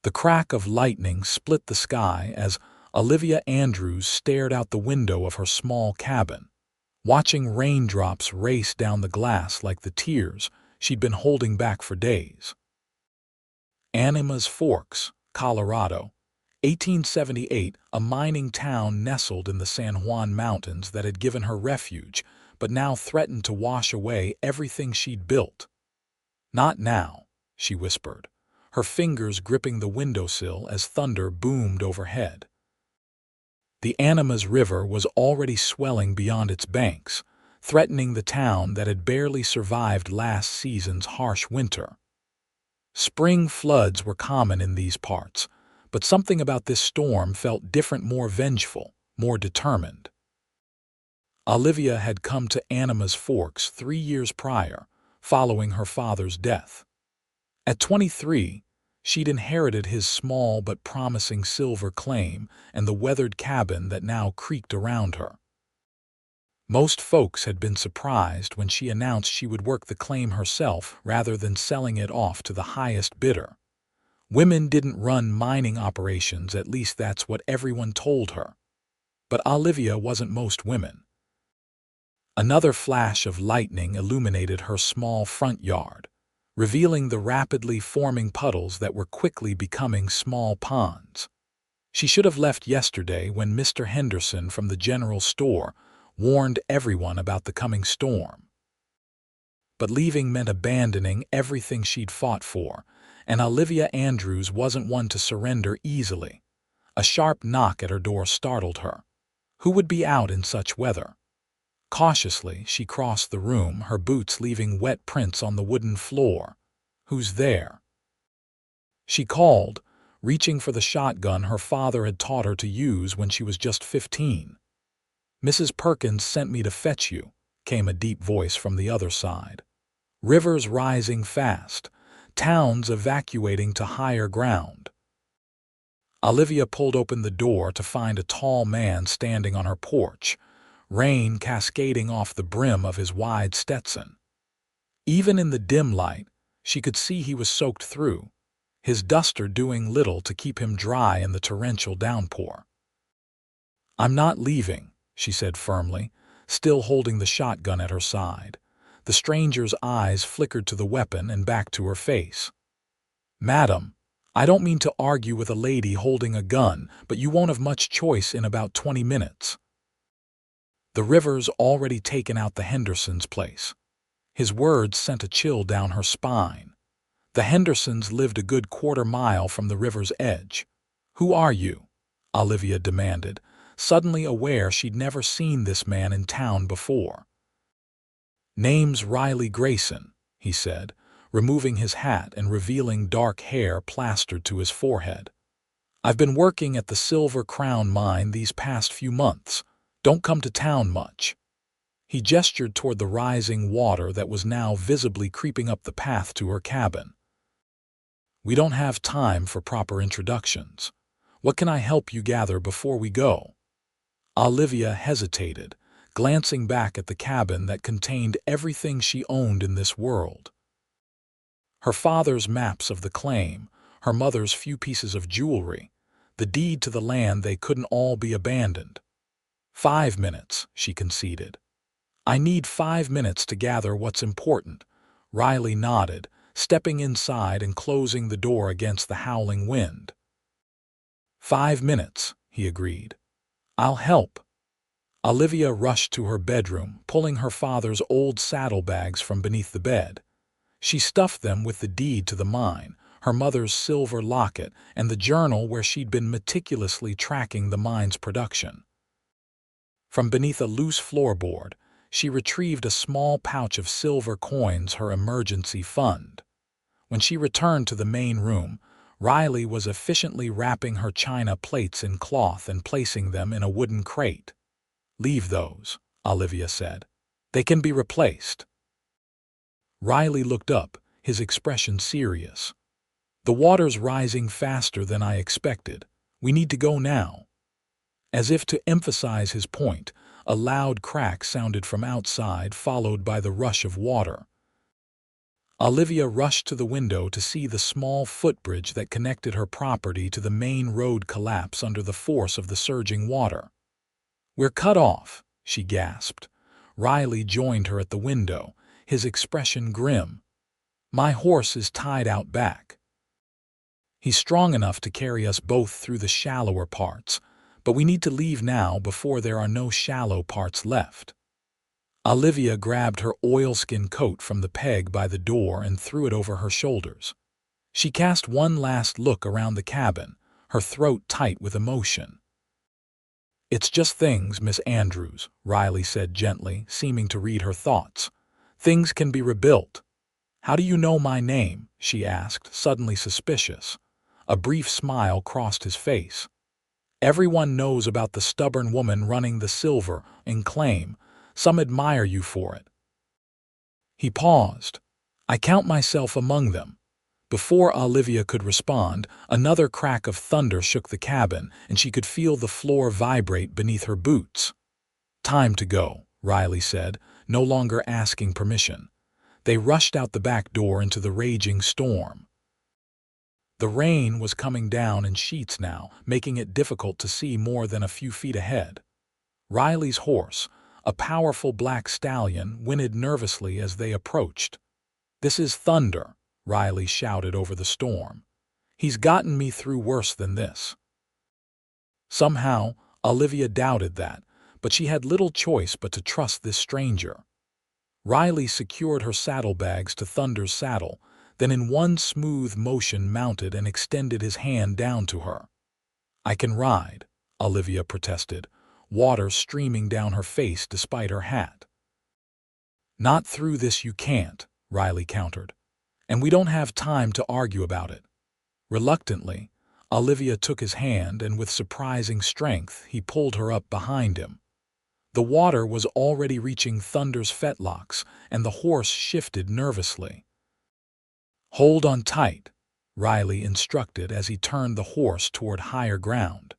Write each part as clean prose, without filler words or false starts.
The crack of lightning split the sky as Olivia Andrews stared out the window of her small cabin, watching raindrops race down the glass like the tears she'd been holding back for days. Animas Forks, Colorado, 1878, a mining town nestled in the San Juan Mountains that had given her refuge, but now threatened to wash away everything she'd built. "Not now," she whispered, her fingers gripping the windowsill as thunder boomed overhead. The Animas River was already swelling beyond its banks, threatening the town that had barely survived last season's harsh winter. Spring floods were common in these parts, but something about this storm felt different, more vengeful, more determined. Olivia had come to Animas Forks 3 years prior, following her father's death. At 23, she'd inherited his small but promising silver claim and the weathered cabin that now creaked around her. Most folks had been surprised when she announced she would work the claim herself rather than selling it off to the highest bidder. Women didn't run mining operations, at least that's what everyone told her. But Olivia wasn't most women. Another flash of lightning illuminated her small front yard, revealing the rapidly forming puddles that were quickly becoming small ponds. She should have left yesterday when Mr. Henderson from the general store warned everyone about the coming storm. But leaving meant abandoning everything she'd fought for, and Olivia Andrews wasn't one to surrender easily. A sharp knock at her door startled her. Who would be out in such weather? Cautiously, she crossed the room, her boots leaving wet prints on the wooden floor. "Who's there?" she called, reaching for the shotgun her father had taught her to use when she was just 15. "Mrs. Perkins sent me to fetch you," came a deep voice from the other side. "Rivers rising fast, towns evacuating to higher ground." Olivia pulled open the door to find a tall man standing on her porch, rain cascading off the brim of his wide Stetson. Even in the dim light, she could see he was soaked through, his duster doing little to keep him dry in the torrential downpour. "I'm not leaving," she said firmly, still holding the shotgun at her side. The stranger's eyes flickered to the weapon and back to her face. "Madam, I don't mean to argue with a lady holding a gun, but you won't have much choice in about 20 minutes. The river's already taken out the Hendersons' place." His words sent a chill down her spine. The Hendersons lived a good quarter-mile from the river's edge. "Who are you?" Olivia demanded, suddenly aware she'd never seen this man in town before. "Name's Riley Grayson," he said, removing his hat and revealing dark hair plastered to his forehead. "I've been working at the Silver Crown mine these past few months. Don't come to town much." He gestured toward the rising water that was now visibly creeping up the path to her cabin. "We don't have time for proper introductions. What can I help you gather before we go?" Olivia hesitated, glancing back at the cabin that contained everything she owned in this world. Her father's maps of the claim, her mother's few pieces of jewelry, the deed to the land. They couldn't all be abandoned. 5 minutes, she conceded. "I need 5 minutes to gather what's important." Riley nodded, stepping inside and closing the door against the howling wind. 5 minutes, he agreed. "I'll help." Olivia rushed to her bedroom, pulling her father's old saddlebags from beneath the bed. She stuffed them with the deed to the mine, her mother's silver locket, and the journal where she'd been meticulously tracking the mine's production. From beneath a loose floorboard, she retrieved a small pouch of silver coins, her emergency fund. When she returned to the main room, Riley was efficiently wrapping her china plates in cloth and placing them in a wooden crate. "Leave those," Olivia said. "They can be replaced." Riley looked up, his expression serious. "The water's rising faster than I expected. We need to go now." As if to emphasize his point, a loud crack sounded from outside, followed by the rush of water. Olivia rushed to the window to see the small footbridge that connected her property to the main road collapse under the force of the surging water. "We're cut off," she gasped. Riley joined her at the window, his expression grim. "My horse is tied out back. He's strong enough to carry us both through the shallower parts, but we need to leave now before there are no shallow parts left." Olivia grabbed her oilskin coat from the peg by the door and threw it over her shoulders. She cast one last look around the cabin, her throat tight with emotion. "It's just things, Miss Andrews," Riley said gently, seeming to read her thoughts. "Things can be rebuilt." "How do you know my name?" she asked, suddenly suspicious. A brief smile crossed his face. "Everyone knows about the stubborn woman running the silver and claim. Some admire you for it." He paused. "I count myself among them." Before Olivia could respond, another crack of thunder shook the cabin, and she could feel the floor vibrate beneath her boots. "Time to go," Riley said, no longer asking permission. They rushed out the back door into the raging storm. The rain was coming down in sheets now, making it difficult to see more than a few feet ahead. Riley's horse, a powerful black stallion, whinnied nervously as they approached. "This is thunder," Riley shouted over the storm. "He's gotten me through worse than this." Somehow, Olivia doubted that, but she had little choice but to trust this stranger. Riley secured her saddlebags to Thunder's saddle, then in one smooth motion mounted and extended his hand down to her. "I can ride," Olivia protested, water streaming down her face despite her hat. "Not through this you can't," Riley countered. "And we don't have time to argue about it." Reluctantly, Olivia took his hand and with surprising strength he pulled her up behind him. The water was already reaching Thunder's fetlocks and the horse shifted nervously. "Hold on tight," Riley instructed as he turned the horse toward higher ground.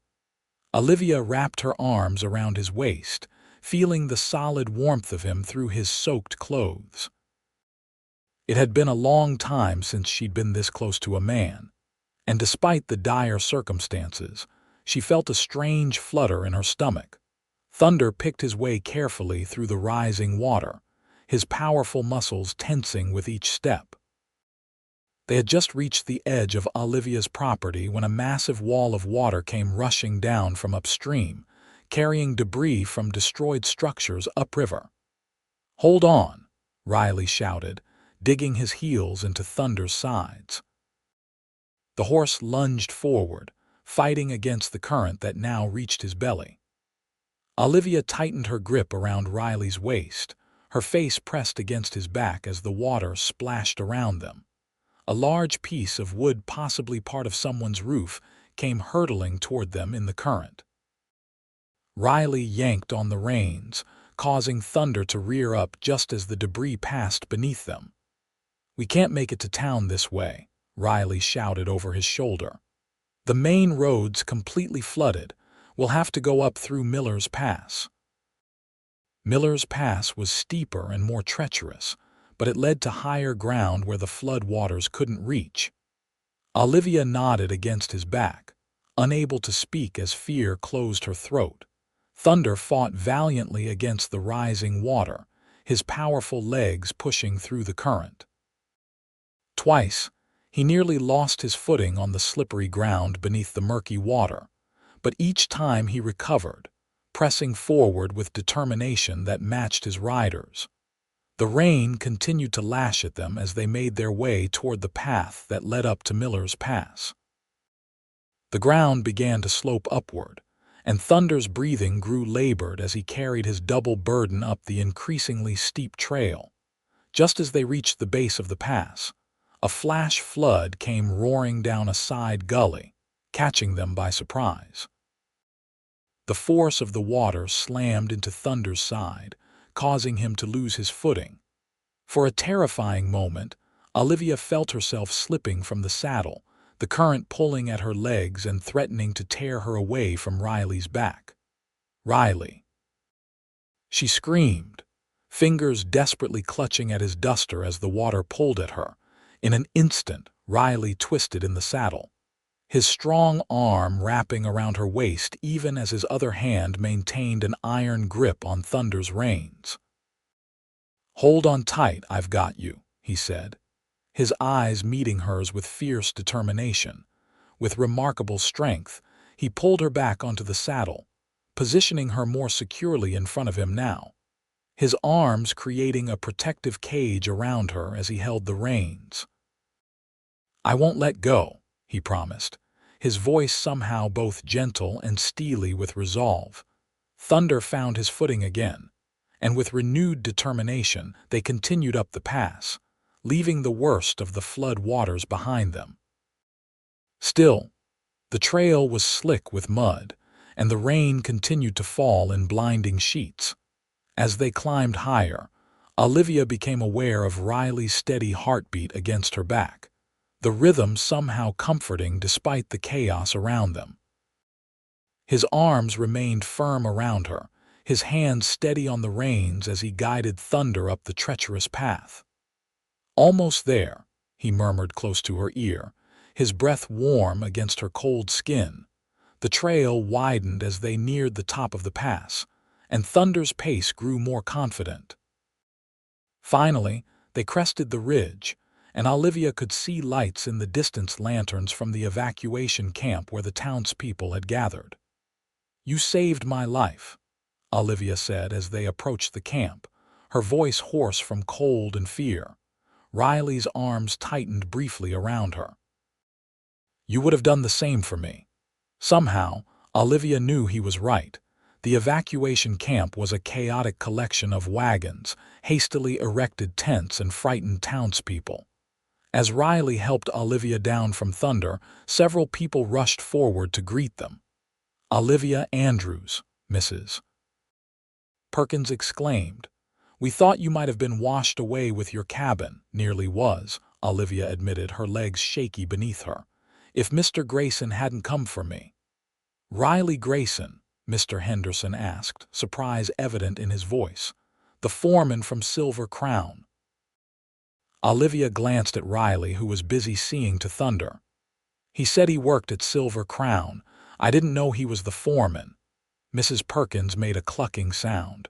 Olivia wrapped her arms around his waist, feeling the solid warmth of him through his soaked clothes. It had been a long time since she'd been this close to a man, and despite the dire circumstances, she felt a strange flutter in her stomach. Thunder picked his way carefully through the rising water, his powerful muscles tensing with each step. They had just reached the edge of Olivia's property when a massive wall of water came rushing down from upstream, carrying debris from destroyed structures upriver. "Hold on," Riley shouted, digging his heels into Thunder's sides. The horse lunged forward, fighting against the current that now reached his belly. Olivia tightened her grip around Riley's waist, her face pressed against his back as the water splashed around them. A large piece of wood, possibly part of someone's roof, came hurtling toward them in the current. Riley yanked on the reins, causing Thunder to rear up just as the debris passed beneath them. "We can't make it to town this way," Riley shouted over his shoulder. "The main road's completely flooded. We'll have to go up through Miller's Pass." Miller's Pass was steeper and more treacherous, but it led to higher ground where the flood waters couldn't reach. Olivia nodded against his back, unable to speak as fear closed her throat. Thunder fought valiantly against the rising water, his powerful legs pushing through the current. Twice, he nearly lost his footing on the slippery ground beneath the murky water, but each time he recovered, pressing forward with determination that matched his rider's. The rain continued to lash at them as they made their way toward the path that led up to Miller's Pass. The ground began to slope upward, and Thunder's breathing grew labored as he carried his double burden up the increasingly steep trail. Just as they reached the base of the pass, a flash flood came roaring down a side gully, catching them by surprise. The force of the water slammed into Thunder's side, causing him to lose his footing. For a terrifying moment, Olivia felt herself slipping from the saddle, the current pulling at her legs and threatening to tear her away from Riley's back. "Riley!" she screamed, fingers desperately clutching at his duster as the water pulled at her. In an instant, Riley twisted in the saddle, his strong arm wrapping around her waist even as his other hand maintained an iron grip on Thunder's reins. "Hold on tight, I've got you," he said, his eyes meeting hers with fierce determination. With remarkable strength, he pulled her back onto the saddle, positioning her more securely in front of him now, his arms creating a protective cage around her as he held the reins. "I won't let go," he promised, his voice somehow both gentle and steely with resolve. Thunder found his footing again, and with renewed determination they continued up the pass, leaving the worst of the flood waters behind them. Still, the trail was slick with mud, and the rain continued to fall in blinding sheets. As they climbed higher, Olivia became aware of Riley's steady heartbeat against her back, the rhythm somehow comforting despite the chaos around them. His arms remained firm around her, his hands steady on the reins as he guided Thunder up the treacherous path. "Almost there," he murmured close to her ear, his breath warm against her cold skin. The trail widened as they neared the top of the pass, and Thunder's pace grew more confident. Finally, they crested the ridge, and Olivia could see lights in the distance, lanterns from the evacuation camp where the townspeople had gathered. "You saved my life," Olivia said as they approached the camp, her voice hoarse from cold and fear. Riley's arms tightened briefly around her. "You would have done the same for me." Somehow, Olivia knew he was right. The evacuation camp was a chaotic collection of wagons, hastily erected tents, and frightened townspeople. As Riley helped Olivia down from Thunder, several people rushed forward to greet them. "Olivia Andrews, Mrs. Perkins exclaimed. "We thought you might have been washed away with your cabin." "Nearly was," Olivia admitted, her legs shaky beneath her. "If Mr. Grayson hadn't come for me." "Riley Grayson?" Mr. Henderson asked, surprise evident in his voice. "The foreman from Silver Crown." Olivia glanced at Riley, who was busy seeing to Thunder. "He said he worked at Silver Crown. I didn't know he was the foreman." Mrs. Perkins made a clucking sound.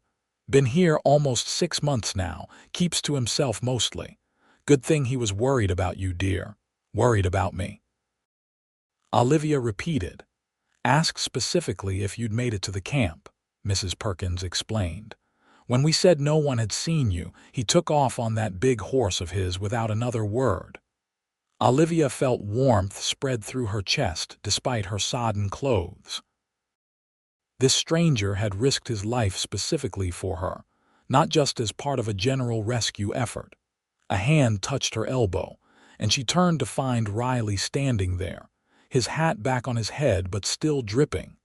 "Been here almost 6 months now, keeps to himself mostly. Good thing he was worried about you, dear." "Worried about me?" Olivia repeated. "Asked specifically if you'd made it to the camp," Mrs. Perkins explained. "When we said no one had seen you, he took off on that big horse of his without another word." Olivia felt warmth spread through her chest despite her sodden clothes. This stranger had risked his life specifically for her, not just as part of a general rescue effort. A hand touched her elbow, and she turned to find Riley standing there, his hat back on his head but still dripping.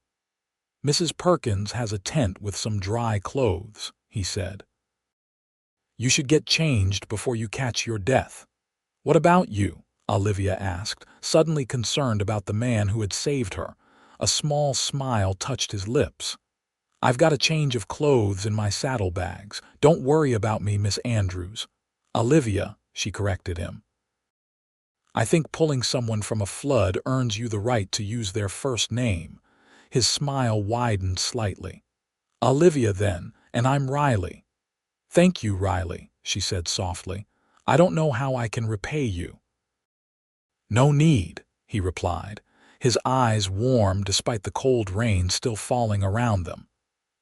"Mrs. Perkins has a tent with some dry clothes," he said. "You should get changed before you catch your death." "What about you?" Olivia asked, suddenly concerned about the man who had saved her. A small smile touched his lips. "I've got a change of clothes in my saddlebags. Don't worry about me, Miss Andrews." "Olivia," she corrected him. "I think pulling someone from a flood earns you the right to use their first name." His smile widened slightly. "Olivia, then, and I'm Riley." "Thank you, Riley," she said softly. "I don't know how I can repay you." "No need," he replied, his eyes warm despite the cold rain still falling around them.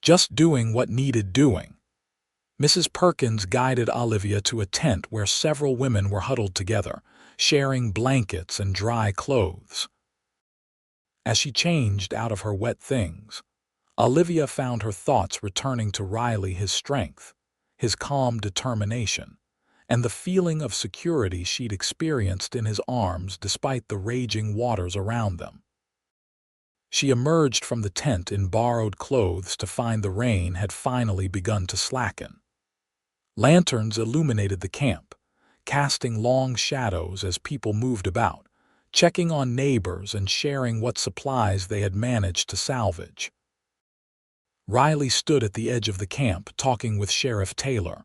"Just doing what needed doing." Mrs. Perkins guided Olivia to a tent where several women were huddled together, sharing blankets and dry clothes. As she changed out of her wet things, Olivia found her thoughts returning to Riley, his strength, his calm determination, and the feeling of security she'd experienced in his arms despite the raging waters around them. She emerged from the tent in borrowed clothes to find the rain had finally begun to slacken. Lanterns illuminated the camp, casting long shadows as people moved about, checking on neighbors and sharing what supplies they had managed to salvage. Riley stood at the edge of the camp talking with Sheriff Taylor,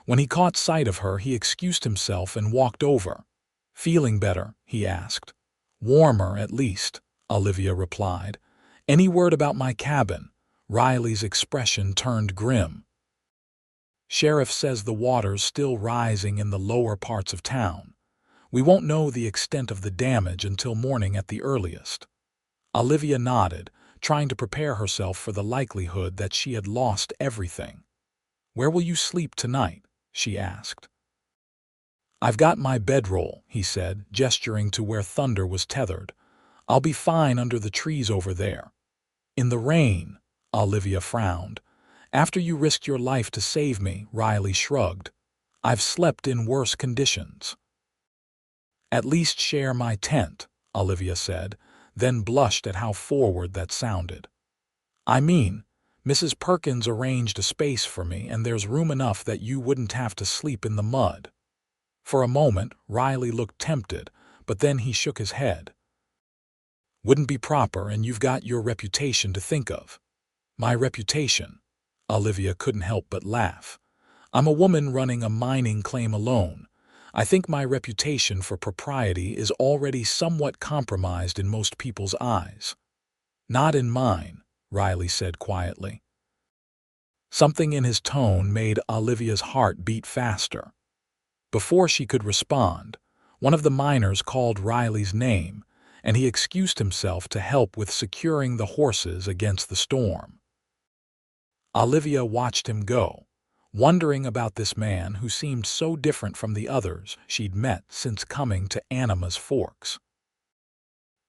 When he caught sight of her, he excused himself and walked over. "Feeling better?" he asked. "Warmer, at least," Olivia replied. "Any word about my cabin?" Riley's expression turned grim. "Sheriff says the water's still rising in the lower parts of town. We won't know the extent of the damage until morning at the earliest." Olivia nodded, trying to prepare herself for the likelihood that she had lost everything. "Where will you sleep tonight?" she asked. "I've got my bedroll," he said, gesturing to where Thunder was tethered. "I'll be fine under the trees over there." "In the rain?" Olivia frowned. "After you risked your life to save me," Riley shrugged. "I've slept in worse conditions." "At least share my tent," Olivia said, then blushed at how forward that sounded. "I mean, Mrs. Perkins arranged a space for me, and there's room enough that you wouldn't have to sleep in the mud." For a moment, Riley looked tempted, but then he shook his head. "Wouldn't be proper, and you've got your reputation to think of." "My reputation?" Olivia couldn't help but laugh. "I'm a woman running a mining claim alone. I think my reputation for propriety is already somewhat compromised in most people's eyes." "Not in mine," Riley said quietly. Something in his tone made Olivia's heart beat faster. Before she could respond, one of the miners called Riley's name, and he excused himself to help with securing the horses against the storm. Olivia watched him go, wondering about this man who seemed so different from the others she'd met since coming to Anima's Forks.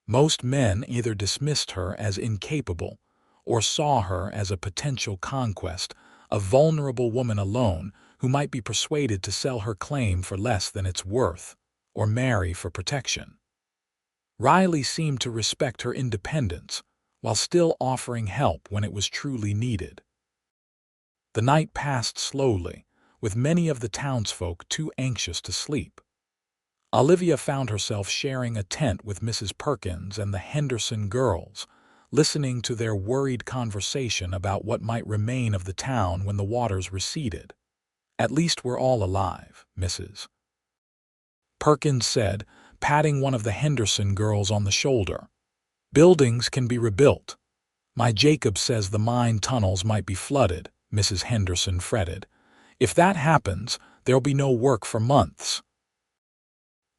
Most men either dismissed her as incapable or saw her as a potential conquest, a vulnerable woman alone who might be persuaded to sell her claim for less than it's worth or marry for protection. Riley seemed to respect her independence while still offering help when it was truly needed. The night passed slowly, with many of the townsfolk too anxious to sleep. Olivia found herself sharing a tent with Mrs. Perkins and the Henderson girls, listening to their worried conversation about what might remain of the town when the waters receded. "At least we're all alive," Mrs. Perkins said, patting one of the Henderson girls on the shoulder. "Buildings can be rebuilt. My Jacob says the mine tunnels might be flooded," Mrs. Henderson fretted. "If that happens, there'll be no work for months."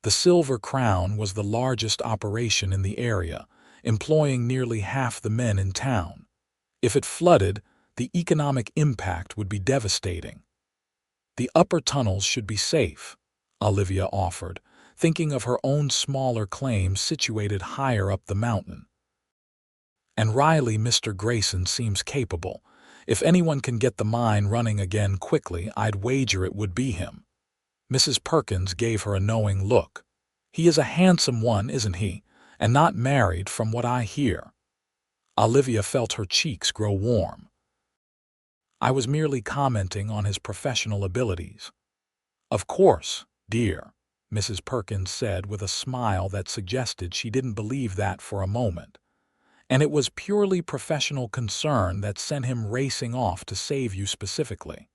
The Silver Crown was the largest operation in the area, employing nearly half the men in town. If it flooded, the economic impact would be devastating. "The upper tunnels should be safe," Olivia offered, thinking of her own smaller claim situated higher up the mountain. "And Riley, Mr. Grayson, seems capable. If anyone can get the mine running again quickly, I'd wager it would be him." Mrs. Perkins gave her a knowing look. "He is a handsome one, isn't he? And not married, from what I hear." Olivia felt her cheeks grow warm. "I was merely commenting on his professional abilities." "Of course, dear," Mrs. Perkins said with a smile that suggested she didn't believe that for a moment. "And it was purely professional concern that sent him racing off to save you specifically."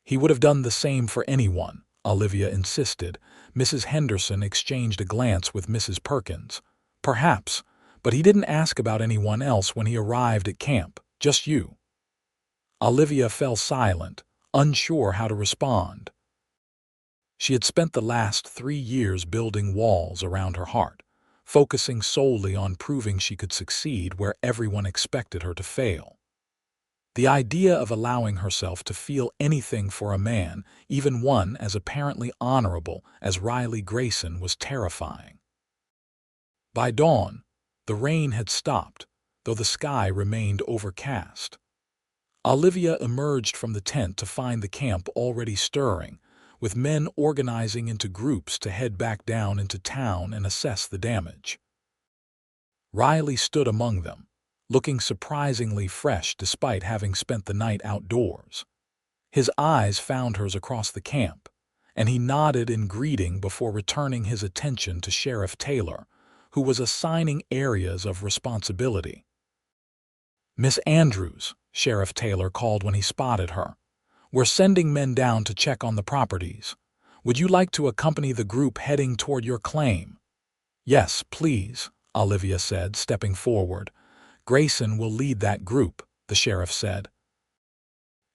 "He would have done the same for anyone," Olivia insisted. Mrs. Henderson exchanged a glance with Mrs. Perkins. "Perhaps, but he didn't ask about anyone else when he arrived at camp, just you." Olivia fell silent, unsure how to respond. She had spent the last 3 years building walls around her heart, focusing solely on proving she could succeed where everyone expected her to fail. The idea of allowing herself to feel anything for a man, even one as apparently honorable as Riley Grayson, was terrifying. By dawn, the rain had stopped, though the sky remained overcast. Olivia emerged from the tent to find the camp already stirring, with men organizing into groups to head back down into town and assess the damage. Riley stood among them, looking surprisingly fresh despite having spent the night outdoors. His eyes found hers across the camp, and he nodded in greeting before returning his attention to Sheriff Taylor, who was assigning areas of responsibility. "Miss Andrews," Sheriff Taylor called when he spotted her. We're sending men down to check on the properties. Would you like to accompany the group heading toward your claim?" "Yes, please," Olivia said, stepping forward. "Grayson will lead that group," the sheriff said.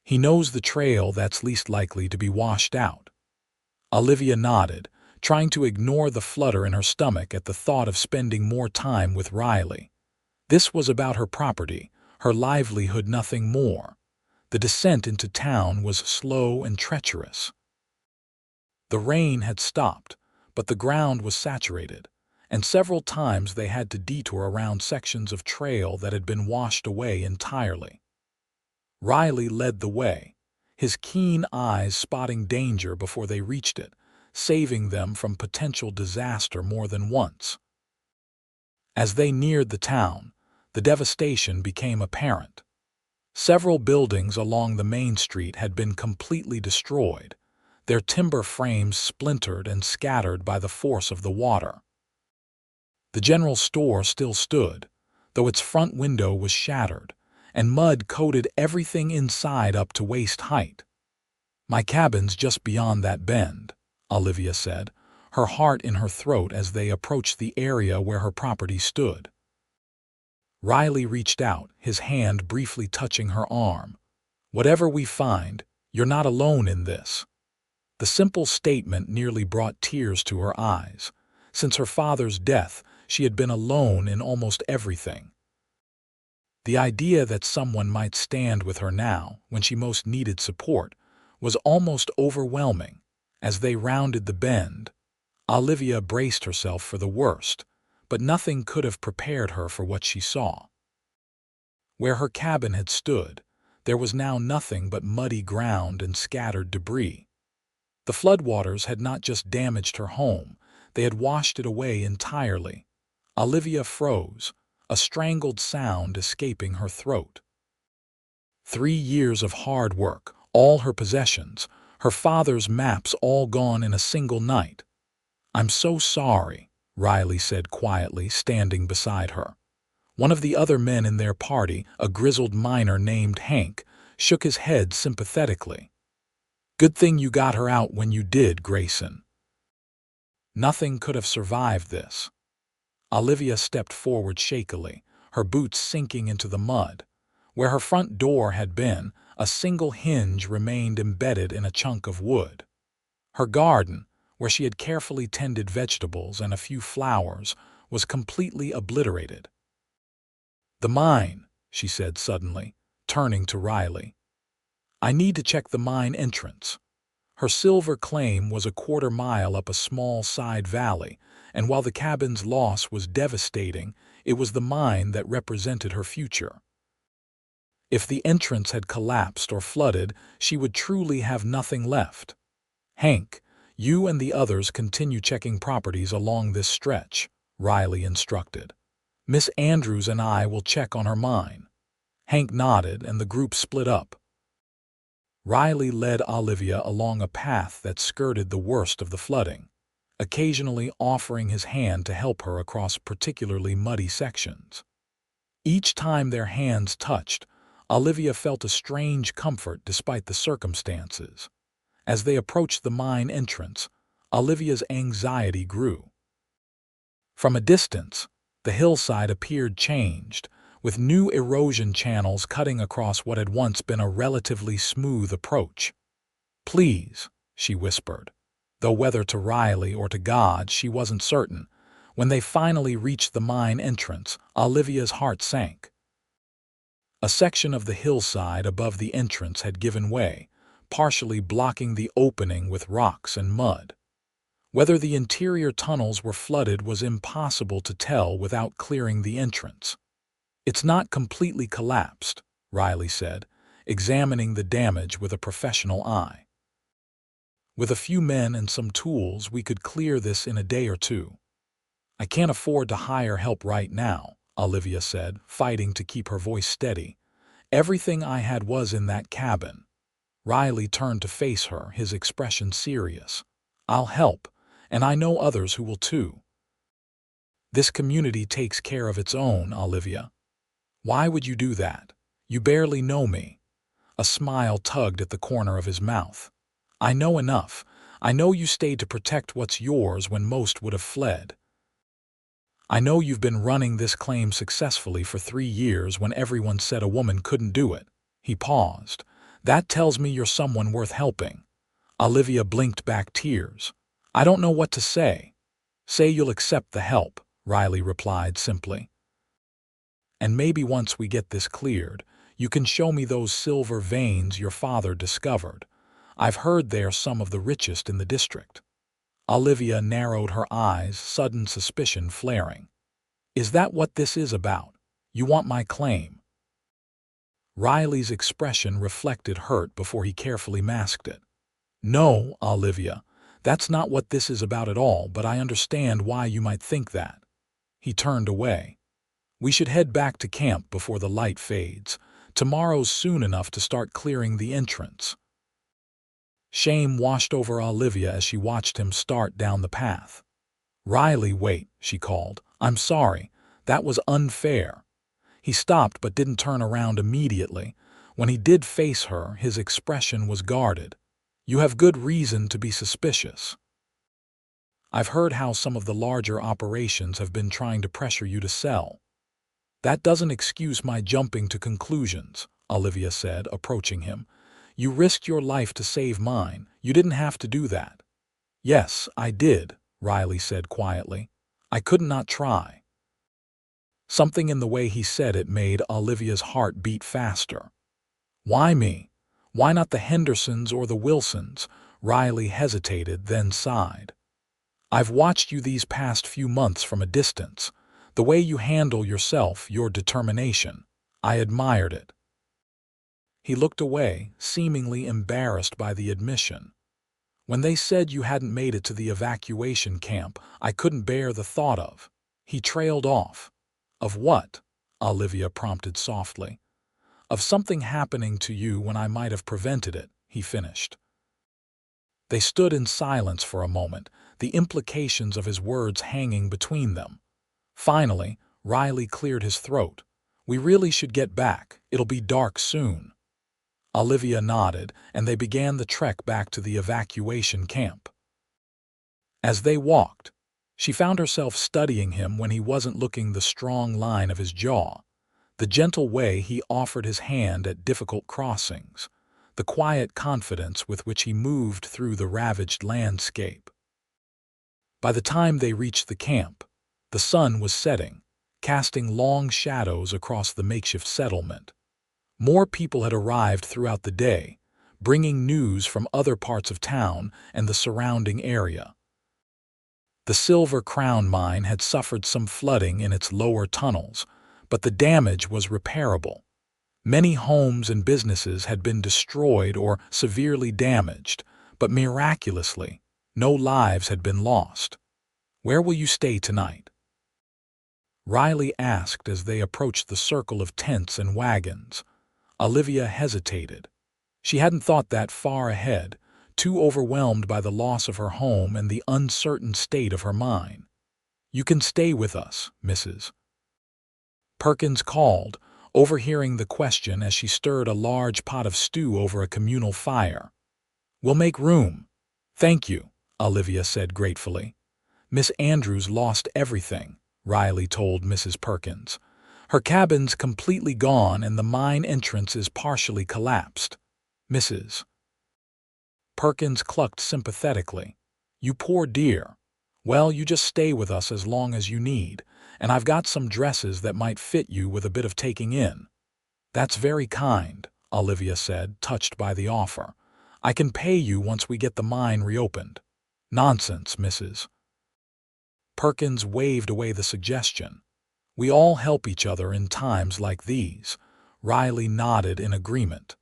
"He knows the trail that's least likely to be washed out." Olivia nodded, trying to ignore the flutter in her stomach at the thought of spending more time with Riley. This was about her property, her livelihood, nothing more. The descent into town was slow and treacherous. The rain had stopped, but the ground was saturated, and several times they had to detour around sections of trail that had been washed away entirely. Riley led the way, his keen eyes spotting danger before they reached it, saving them from potential disaster more than once. As they neared the town, the devastation became apparent. Several buildings along the main street had been completely destroyed, their timber frames splintered and scattered by the force of the water. The general store still stood, though its front window was shattered, and mud coated everything inside up to waist height. "My cabin's just beyond that bend," Olivia said, her heart in her throat as they approached the area where her property stood. Riley reached out, his hand briefly touching her arm. "Whatever we find, you're not alone in this." The simple statement nearly brought tears to her eyes. Since her father's death, she had been alone in almost everything. The idea that someone might stand with her now, when she most needed support, was almost overwhelming. As they rounded the bend, Olivia braced herself for the worst, but nothing could have prepared her for what she saw. Where her cabin had stood, there was now nothing but muddy ground and scattered debris. The floodwaters had not just damaged her home, they had washed it away entirely. Olivia froze, a strangled sound escaping her throat. 3 years of hard work, all her possessions, her father's maps all gone in a single night. "I'm so sorry," Riley said quietly, standing beside her. One of the other men in their party, a grizzled miner named Hank, shook his head sympathetically. "Good thing you got her out when you did, Grayson. Nothing could have survived this." Olivia stepped forward shakily, her boots sinking into the mud. Where her front door had been, a single hinge remained embedded in a chunk of wood. Her garden, where she had carefully tended vegetables and a few flowers, was completely obliterated. "The mine," she said suddenly, turning to Riley. "I need to check the mine entrance." Her silver claim was a quarter-mile up a small side valley, and while the cabin's loss was devastating, it was the mine that represented her future. If the entrance had collapsed or flooded, she would truly have nothing left. "Hank, you and the others continue checking properties along this stretch," Riley instructed. "Miss Andrews and I will check on her mine." Hank nodded, and the group split up. Riley led Olivia along a path that skirted the worst of the flooding, occasionally offering his hand to help her across particularly muddy sections. Each time their hands touched, Olivia felt a strange comfort despite the circumstances. As they approached the mine entrance, Olivia's anxiety grew. From a distance, the hillside appeared changed, with new erosion channels cutting across what had once been a relatively smooth approach. "Please," she whispered, though whether to Riley or to God she wasn't certain. When they finally reached the mine entrance, Olivia's heart sank. A section of the hillside above the entrance had given way, partially blocking the opening with rocks and mud. Whether the interior tunnels were flooded was impossible to tell without clearing the entrance. "It's not completely collapsed," Riley said, examining the damage with a professional eye. "With a few men and some tools, we could clear this in a day or two." "I can't afford to hire help right now," Olivia said, fighting to keep her voice steady. "Everything I had was in that cabin." Riley turned to face her, his expression serious. "I'll help, and I know others who will too." "This community takes care of its own, Olivia." "Why would you do that? You barely know me." A smile tugged at the corner of his mouth. I know enough. I know you stayed to protect what's yours when most would have fled. I know you've been running this claim successfully for 3 years when everyone said a woman couldn't do it. He paused. That tells me you're someone worth helping. Olivia blinked back tears. I don't know what to say. Say you'll accept the help, Riley replied simply. And maybe once we get this cleared, you can show me those silver veins your father discovered. I've heard they're some of the richest in the district. Olivia narrowed her eyes, sudden suspicion flaring. Is that what this is about? You want my claim? Riley's expression reflected hurt before he carefully masked it. No, Olivia, that's not what this is about at all, but I understand why you might think that. He turned away. We should head back to camp before the light fades. Tomorrow's soon enough to start clearing the entrance. Shame washed over Olivia as she watched him start down the path. Riley, wait, she called. I'm sorry. That was unfair. He stopped but didn't turn around immediately. When he did face her, his expression was guarded. You have good reason to be suspicious. I've heard how some of the larger operations have been trying to pressure you to sell. That doesn't excuse my jumping to conclusions, Olivia said, approaching him. You risked your life to save mine. You didn't have to do that. Yes, I did, Riley said quietly. I could not try. Something in the way he said it made Olivia's heart beat faster. Why me? Why not the Hendersons or the Wilsons? Riley hesitated, then sighed. I've watched you these past few months from a distance. The way you handle yourself, your determination. I admired it. He looked away, seemingly embarrassed by the admission. When they said you hadn't made it to the evacuation camp, I couldn't bear the thought of. He trailed off. Of what? Olivia prompted softly. Of something happening to you when I might have prevented it, he finished. They stood in silence for a moment, the implications of his words hanging between them. Finally, Riley cleared his throat. We really should get back. It'll be dark soon. Olivia nodded, and they began the trek back to the evacuation camp. As they walked, she found herself studying him when he wasn't looking, the strong line of his jaw, the gentle way he offered his hand at difficult crossings, the quiet confidence with which he moved through the ravaged landscape. By the time they reached the camp, the sun was setting, casting long shadows across the makeshift settlement. More people had arrived throughout the day, bringing news from other parts of town and the surrounding area. The Silver Crown mine had suffered some flooding in its lower tunnels, but the damage was repairable. Many homes and businesses had been destroyed or severely damaged, but miraculously, no lives had been lost. Where will you stay tonight? Riley asked as they approached the circle of tents and wagons. Olivia hesitated. She hadn't thought that far ahead, too overwhelmed by the loss of her home and the uncertain state of her mind. You can stay with us, Mrs. Perkins called, overhearing the question as she stirred a large pot of stew over a communal fire. We'll make room. Thank you, Olivia said gratefully. Miss Andrews lost everything, Riley told Mrs. Perkins. Her cabin's completely gone and the mine entrance is partially collapsed. Mrs. Perkins clucked sympathetically. You poor dear. Well, you just stay with us as long as you need, and I've got some dresses that might fit you with a bit of taking in. That's very kind, Olivia said, touched by the offer. I can pay you once we get the mine reopened. Nonsense, Mrs. Perkins waved away the suggestion. We all help each other in times like these. Riley nodded in agreement.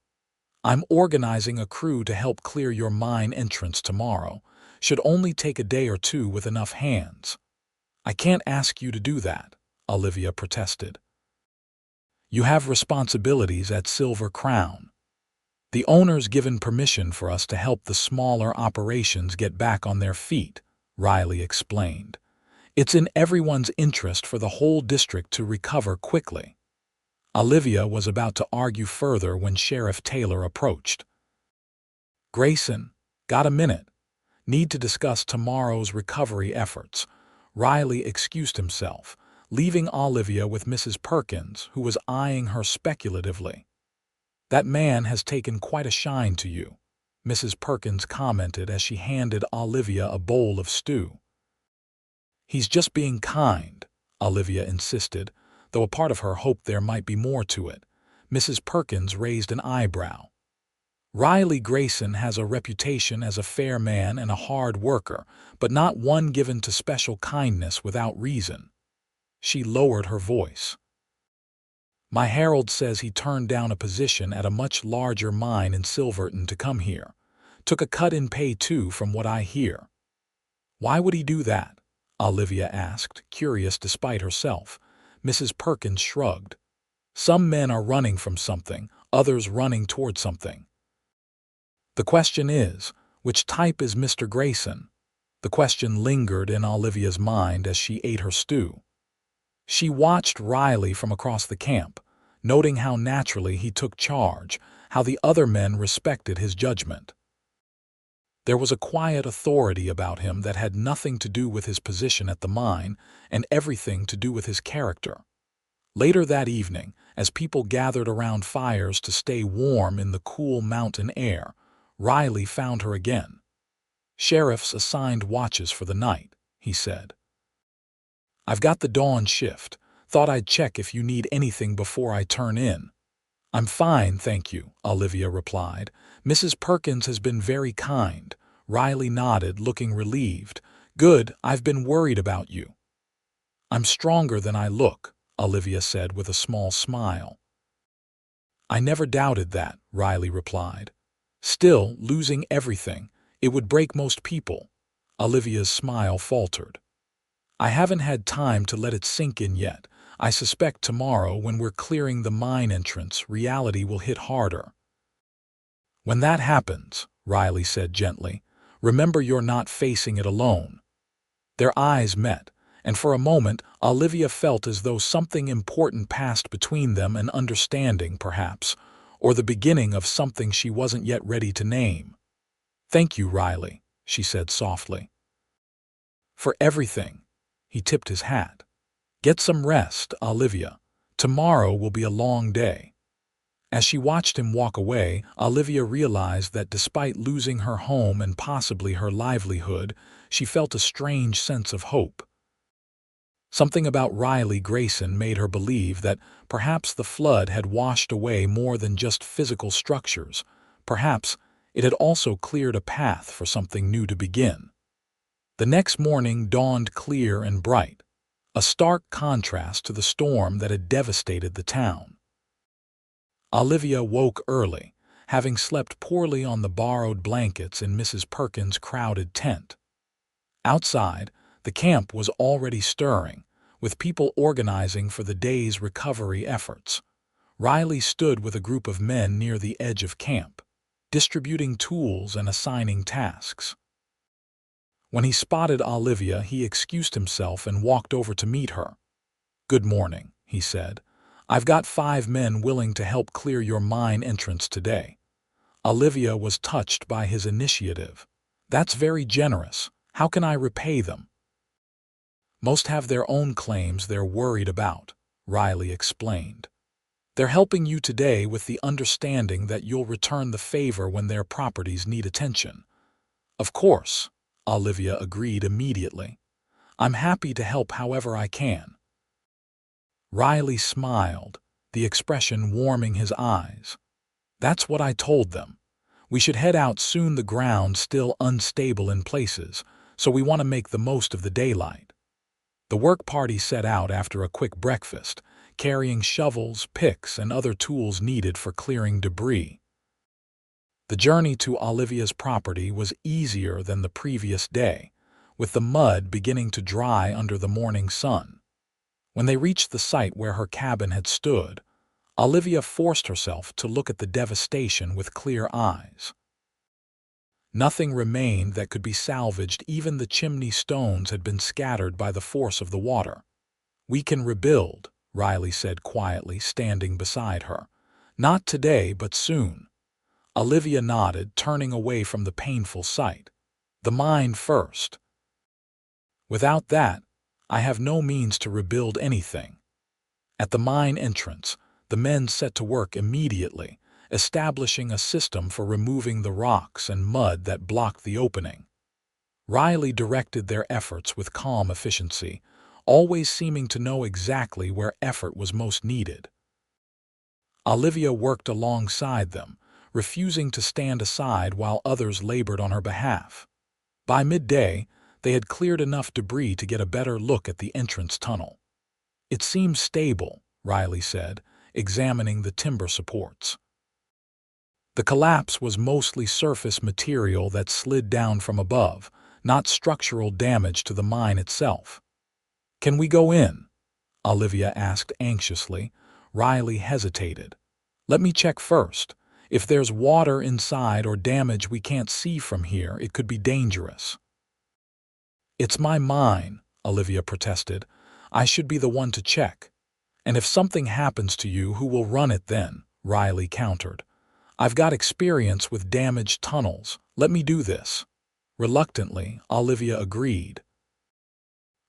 I'm organizing a crew to help clear your mine entrance tomorrow. Should only take a day or two with enough hands. I can't ask you to do that, Olivia protested. You have responsibilities at Silver Crown. The owner's given permission for us to help the smaller operations get back on their feet, Riley explained. It's in everyone's interest for the whole district to recover quickly. Olivia was about to argue further when Sheriff Taylor approached. "Grayson, got a minute? Need to discuss tomorrow's recovery efforts." Riley excused himself, leaving Olivia with Mrs. Perkins, who was eyeing her speculatively. "That man has taken quite a shine to you," Mrs. Perkins commented as she handed Olivia a bowl of stew. "He's just being kind," Olivia insisted, though a part of her hoped there might be more to it. Mrs. Perkins raised an eyebrow. "Riley Grayson has a reputation as a fair man and a hard worker, but not one given to special kindness without reason." She lowered her voice. "My herald says he turned down a position at a much larger mine in Silverton to come here. Took a cut in pay too, from what I hear." "Why would he do that?" Olivia asked, curious despite herself. Mrs. Perkins shrugged. "Some men are running from something, others running toward something. The question is, which type is Mr. Grayson?" The question lingered in Olivia's mind as she ate her stew. She watched Riley from across the camp, noting how naturally he took charge, how the other men respected his judgment. There was a quiet authority about him that had nothing to do with his position at the mine and everything to do with his character. Later that evening, as people gathered around fires to stay warm in the cool mountain air, Riley found her again. "Sheriff's assigned watches for the night," he said. "I've got the dawn shift. Thought I'd check if you need anything before I turn in." "I'm fine, thank you," Olivia replied. "Mrs. Perkins has been very kind." Riley nodded, looking relieved. "Good, I've been worried about you." "I'm stronger than I look," Olivia said with a small smile. "I never doubted that," Riley replied. "Still, losing everything, it would break most people." Olivia's smile faltered. "I haven't had time to let it sink in yet. I suspect tomorrow, when we're clearing the mine entrance, reality will hit harder." "When that happens," Riley said gently, "remember you're not facing it alone." Their eyes met, and for a moment Olivia felt as though something important passed between them, an understanding, perhaps, or the beginning of something she wasn't yet ready to name. "Thank you, Riley," she said softly. "For everything." He tipped his hat. "Get some rest, Olivia. Tomorrow will be a long day." As she watched him walk away, Olivia realized that despite losing her home and possibly her livelihood, she felt a strange sense of hope. Something about Riley Grayson made her believe that perhaps the flood had washed away more than just physical structures. Perhaps it had also cleared a path for something new to begin. The next morning dawned clear and bright, a stark contrast to the storm that had devastated the town. Olivia woke early, having slept poorly on the borrowed blankets in Mrs. Perkins' crowded tent. Outside, the camp was already stirring, with people organizing for the day's recovery efforts. Riley stood with a group of men near the edge of camp, distributing tools and assigning tasks. When he spotted Olivia, he excused himself and walked over to meet her. "Good morning," he said. "I've got 5 men willing to help clear your mine entrance today." Olivia was touched by his initiative. "That's very generous. How can I repay them?" "Most have their own claims they're worried about," Riley explained. "They're helping you today with the understanding that you'll return the favor when their properties need attention." "Of course," Olivia agreed immediately. "I'm happy to help however I can." Riley smiled, the expression warming his eyes. "That's what I told them. We should head out soon. The ground's still unstable in places, so we want to make the most of the daylight." The work party set out after a quick breakfast, carrying shovels, picks, and other tools needed for clearing debris. The journey to Olivia's property was easier than the previous day, with the mud beginning to dry under the morning sun. When they reached the site where her cabin had stood, Olivia forced herself to look at the devastation with clear eyes. Nothing remained that could be salvaged. Even the chimney stones had been scattered by the force of the water. "We can rebuild," Riley said quietly, standing beside her. "Not today, but soon." Olivia nodded, turning away from the painful sight. "The mine first. Without that, I have no means to rebuild anything." At the mine entrance, the men set to work immediately, establishing a system for removing the rocks and mud that blocked the opening. Riley directed their efforts with calm efficiency, always seeming to know exactly where effort was most needed. Olivia worked alongside them, refusing to stand aside while others labored on her behalf. By midday, they had cleared enough debris to get a better look at the entrance tunnel. "It seems stable," Riley said, examining the timber supports. The collapse was mostly surface material that slid down from above, not structural damage to the mine itself. "Can we go in?" Olivia asked anxiously. Riley hesitated. "Let me check first. If there's water inside or damage we can't see from here, it could be dangerous." "It's my mine," Olivia protested. "I should be the one to check." "And if something happens to you, who will run it then?" Riley countered. "I've got experience with damaged tunnels. Let me do this." Reluctantly, Olivia agreed.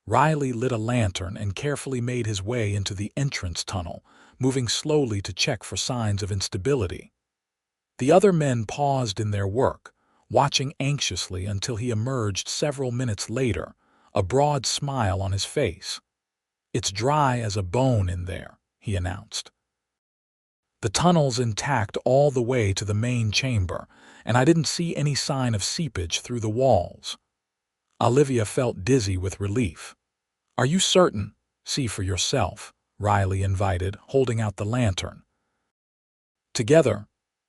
Riley lit a lantern and carefully made his way into the entrance tunnel, moving slowly to check for signs of instability. The other men paused in their work, watching anxiously until he emerged several minutes later, a broad smile on his face. "It's dry as a bone in there," he announced. "The tunnel's intact all the way to the main chamber, and I didn't see any sign of seepage through the walls." Olivia felt dizzy with relief. "Are you certain? See for yourself," Riley invited, holding out the lantern. Together,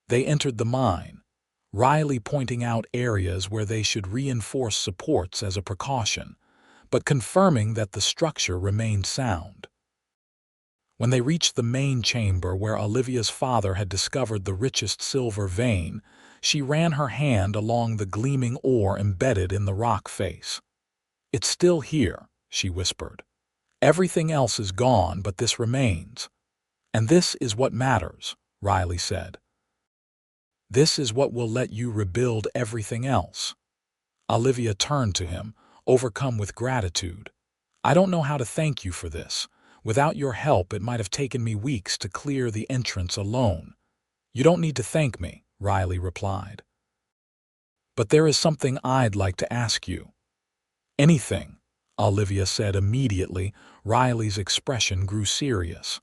they entered the mine, Riley pointing out areas where they should reinforce supports as a precaution, but confirming that the structure remained sound. When they reached the main chamber where Olivia's father had discovered the richest silver vein, she ran her hand along the gleaming ore embedded in the rock face. "It's still here," she whispered. "Everything else is gone, but this remains. And this is what matters," Riley said. "This is what will let you rebuild everything else." Olivia turned to him, overcome with gratitude. "I don't know how to thank you for this. Without your help, it might have taken me weeks to clear the entrance alone." "You don't need to thank me," Riley replied. "But there is something I'd like to ask you." "Anything," Olivia said immediately. Riley's expression grew serious.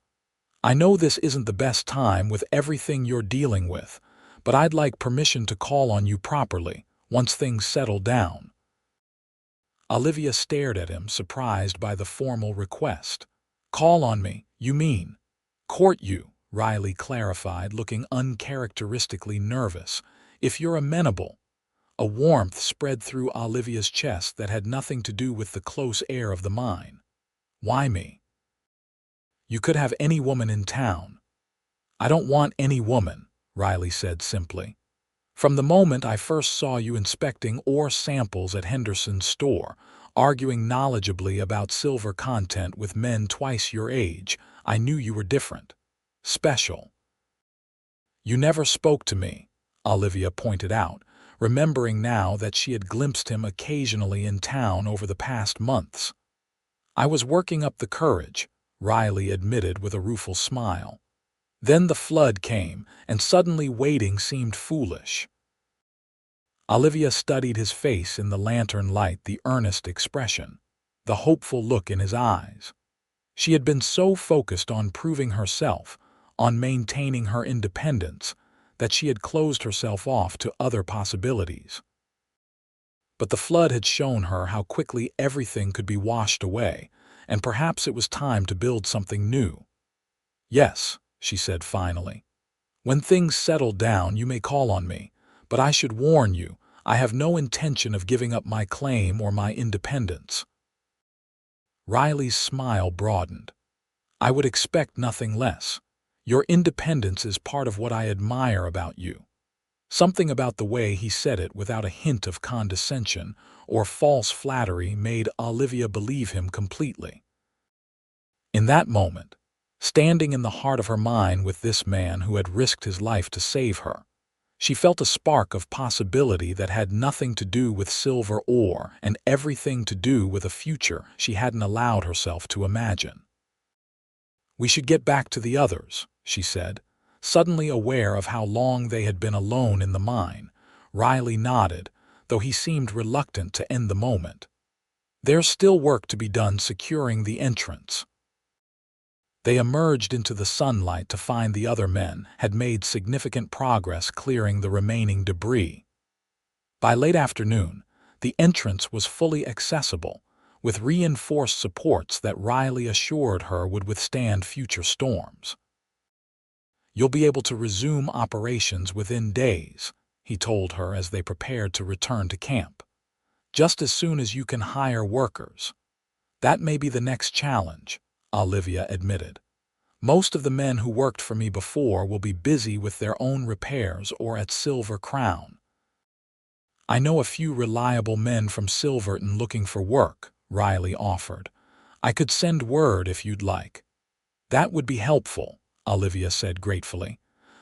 "I know this isn't the best time with everything you're dealing with, but I'd like permission to call on you properly, once things settle down." Olivia stared at him, surprised by the formal request. "Call on me, you mean?" "Court you," Riley clarified, looking uncharacteristically nervous. "If you're amenable." A warmth spread through Olivia's chest that had nothing to do with the close air of the mine. "Why me?" "You could have any woman in town." "I don't want any woman," Riley said simply. "From the moment I first saw you inspecting ore samples at Henderson's store, arguing knowledgeably about silver content with men twice your age, I knew you were different. Special." "You never spoke to me," Olivia pointed out, remembering now that she had glimpsed him occasionally in town over the past months. "I was working up the courage," Riley admitted with a rueful smile. "Then the flood came, and suddenly waiting seemed foolish." Olivia studied his face in the lantern light, the earnest expression, the hopeful look in his eyes. She had been so focused on proving herself, on maintaining her independence, that she had closed herself off to other possibilities. But the flood had shown her how quickly everything could be washed away, and perhaps it was time to build something new. "Yes," she said finally. "When things settle down, you may call on me, but I should warn you, I have no intention of giving up my claim or my independence." Riley's smile broadened. "I would expect nothing less. Your independence is part of what I admire about you." Something about the way he said it without a hint of condescension or false flattery made Olivia believe him completely. In that moment, standing in the heart of her mine with this man who had risked his life to save her. She felt a spark of possibility that had nothing to do with silver ore and everything to do with a future she hadn't allowed herself to imagine. "We should get back to the others," she said, suddenly aware of how long they had been alone in the mine. Riley nodded, though he seemed reluctant to end the moment. "There's still work to be done securing the entrance." They emerged into the sunlight to find the other men had made significant progress clearing the remaining debris. By late afternoon, the entrance was fully accessible, with reinforced supports that Riley assured her would withstand future storms. "You'll be able to resume operations within days," he told her as they prepared to return to camp. "Just as soon as you can hire workers." "That may be the next challenge," Olivia admitted. "Most of the men who worked for me before will be busy with their own repairs or at Silver Crown." "I know a few reliable men from Silverton looking for work," Riley offered. "I could send word if you'd like." "That would be helpful," Olivia said gratefully,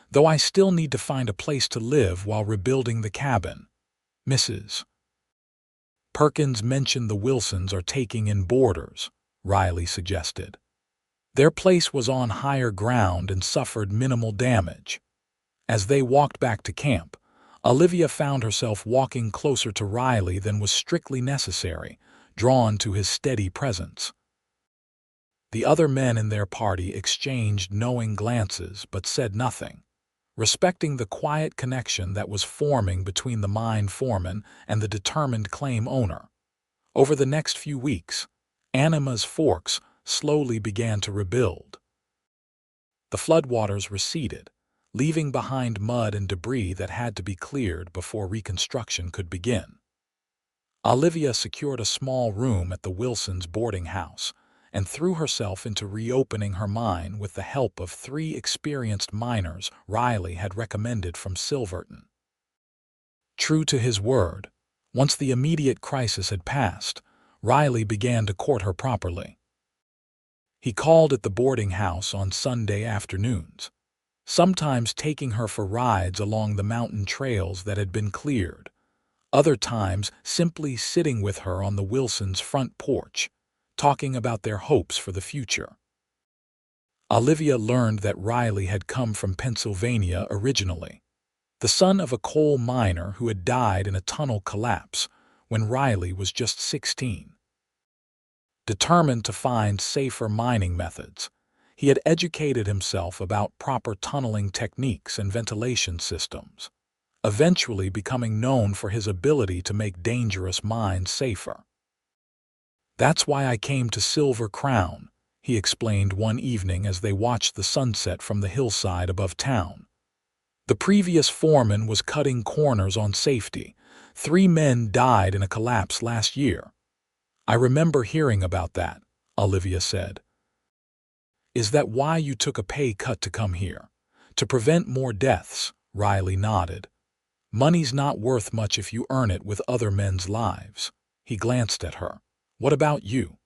"though I still need to find a place to live while rebuilding the cabin." Mrs. Perkins mentioned the Wilsons are taking in boarders, Riley suggested. Their place was on higher ground and suffered minimal damage. As they walked back to camp, Olivia found herself walking closer to Riley than was strictly necessary, drawn to his steady presence. The other men in their party exchanged knowing glances but said nothing, respecting the quiet connection that was forming between the mine foreman and the determined claim owner. Over the next few weeks, Anima's Forks slowly began to rebuild. The floodwaters receded, leaving behind mud and debris that had to be cleared before reconstruction could begin. Olivia secured a small room at the Wilsons' boarding house and threw herself into reopening her mine with the help of 3 experienced miners Riley had recommended from Silverton. True to his word, once the immediate crisis had passed, Riley began to court her properly. He called at the boarding house on Sunday afternoons, sometimes taking her for rides along the mountain trails that had been cleared, other times simply sitting with her on the Wilsons' front porch, talking about their hopes for the future. Olivia learned that Riley had come from Pennsylvania originally, the son of a coal miner who had died in a tunnel collapse when Riley was just 16. Determined to find safer mining methods, he had educated himself about proper tunneling techniques and ventilation systems, eventually becoming known for his ability to make dangerous mines safer. "That's why I came to Silver Crown," he explained one evening as they watched the sunset from the hillside above town. "The previous foreman was cutting corners on safety. 3 men died in a collapse last year." "I remember hearing about that," Olivia said. "Is that why you took a pay cut to come here? To prevent more deaths?" Riley nodded. "Money's not worth much if you earn it with other men's lives." He glanced at her. "What about you?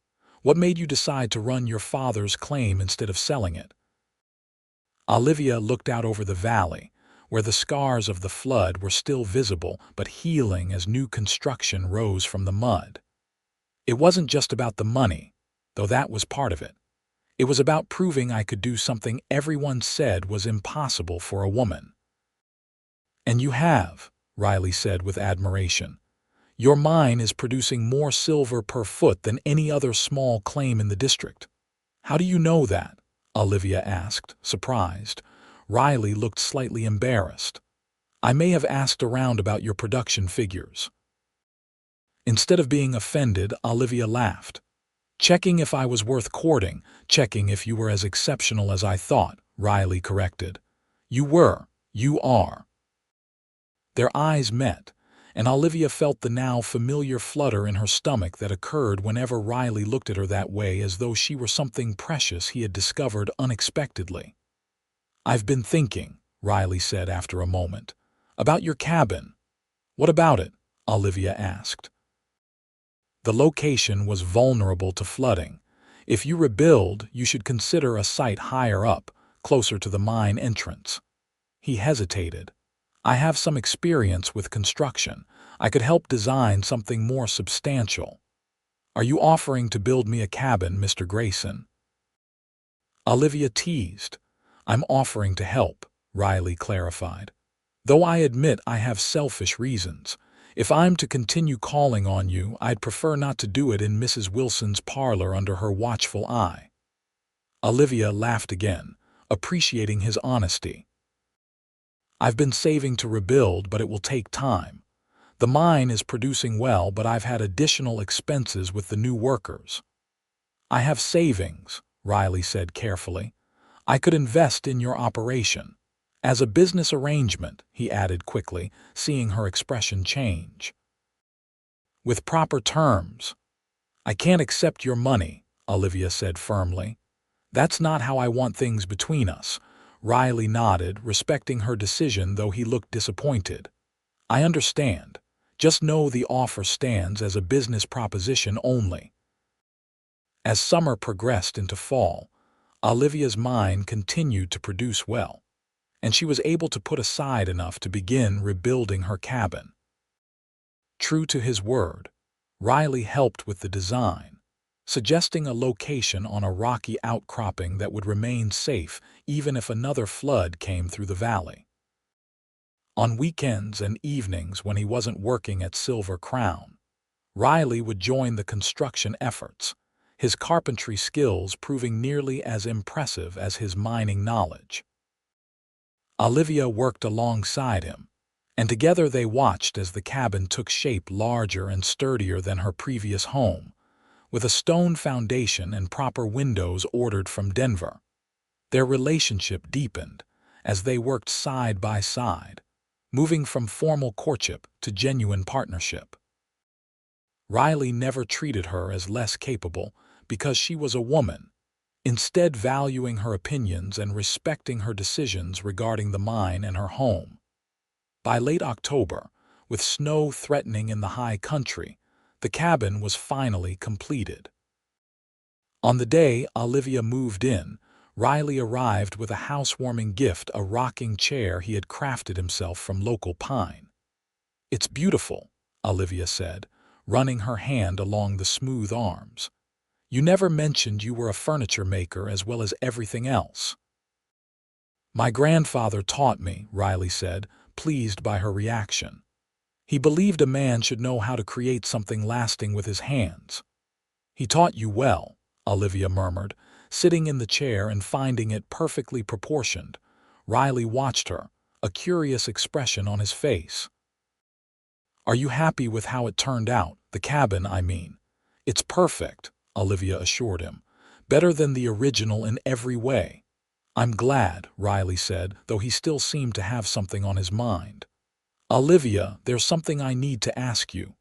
What made you decide to run your father's claim instead of selling it?" Olivia looked out over the valley, where the scars of the flood were still visible but healing as new construction rose from the mud. "It wasn't just about the money, though that was part of it. It was about proving I could do something everyone said was impossible for a woman." "And you have," Riley said with admiration. "Your mine is producing more silver per foot than any other small claim in the district." "How do you know that?" Olivia asked, surprised. Riley looked slightly embarrassed. "I may have asked around about your production figures." Instead of being offended, Olivia laughed. "Checking if I was worth courting, checking if you were as exceptional as I thought," Riley corrected. "You were. You are." Their eyes met, and Olivia felt the now familiar flutter in her stomach that occurred whenever Riley looked at her that way, as though she were something precious he had discovered unexpectedly. "I've been thinking," Riley said after a moment, "about your cabin." "What about it?" Olivia asked. The location was vulnerable to flooding. If you rebuild, you should consider a site higher up, closer to the mine entrance. He hesitated. I have some experience with construction. I could help design something more substantial. Are you offering to build me a cabin, Mr. Grayson? Olivia teased. I'm offering to help, Riley clarified. Though I admit I have selfish reasons. If I'm to continue calling on you, I'd prefer not to do it in Mrs. Wilson's parlor under her watchful eye. Olivia laughed again, appreciating his honesty. I've been saving to rebuild, but it will take time. The mine is producing well, but I've had additional expenses with the new workers. I have savings, Riley said carefully. I could invest in your operation. As a business arrangement, he added quickly, seeing her expression change. With proper terms. I can't accept your money, Olivia said firmly. That's not how I want things between us. Riley nodded, respecting her decision, though he looked disappointed. I understand. Just know the offer stands as a business proposition only. As summer progressed into fall, Olivia's mind continued to produce well, and she was able to put aside enough to begin rebuilding her cabin. True to his word, Riley helped with the design, suggesting a location on a rocky outcropping that would remain safe even if another flood came through the valley. On weekends and evenings when he wasn't working at Silver Crown, Riley would join the construction efforts, his carpentry skills proving nearly as impressive as his mining knowledge. Olivia worked alongside him, and together they watched as the cabin took shape larger and sturdier than her previous home, with a stone foundation and proper windows ordered from Denver. Their relationship deepened as they worked side by side, moving from formal courtship to genuine partnership. Riley never treated her as less capable because she was a woman, instead valuing her opinions and respecting her decisions regarding the mine and her home. By late October, with snow threatening in the high country, the cabin was finally completed. On the day Olivia moved in, Riley arrived with a housewarming gift, a rocking chair he had crafted himself from local pine. It's beautiful, Olivia said, running her hand along the smooth arms. You never mentioned you were a furniture maker as well as everything else. My grandfather taught me, Riley said, pleased by her reaction. He believed a man should know how to create something lasting with his hands. He taught you well, Olivia murmured, sitting in the chair and finding it perfectly proportioned. Riley watched her, a curious expression on his face. Are you happy with how it turned out, the cabin, I mean? It's perfect, Olivia assured him. Better than the original in every way. I'm glad, Riley said, though he still seemed to have something on his mind. Olivia, there's something I need to ask you.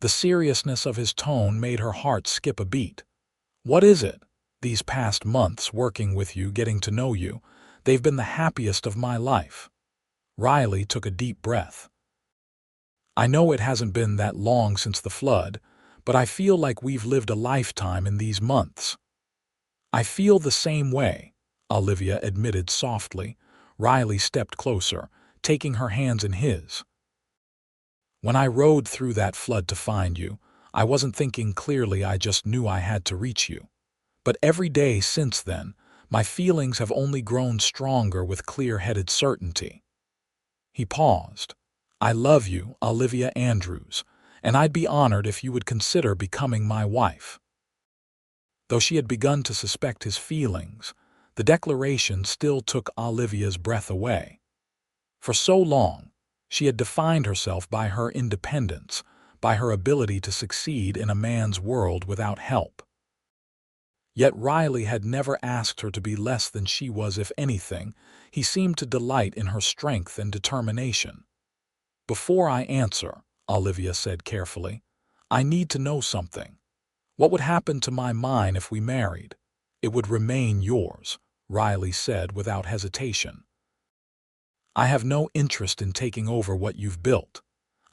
The seriousness of his tone made her heart skip a beat. What is it? These past months working with you, getting to know you, they've been the happiest of my life. Riley took a deep breath. I know it hasn't been that long since the flood, but I feel like we've lived a lifetime in these months. I feel the same way, Olivia admitted softly. Riley stepped closer, taking her hands in his. When I rode through that flood to find you, I wasn't thinking clearly, I just knew I had to reach you. But every day since then, my feelings have only grown stronger with clear-headed certainty. He paused. I love you, Olivia Andrews, and I'd be honored if you would consider becoming my wife. Though she had begun to suspect his feelings, the declaration still took Olivia's breath away. For so long, she had defined herself by her independence, by her ability to succeed in a man's world without help. Yet Riley had never asked her to be less than she was. If anything, he seemed to delight in her strength and determination. Before I answer, Olivia said carefully, I need to know something. What would happen to my mine if we married? It would remain yours, Riley said without hesitation. I have no interest in taking over what you've built.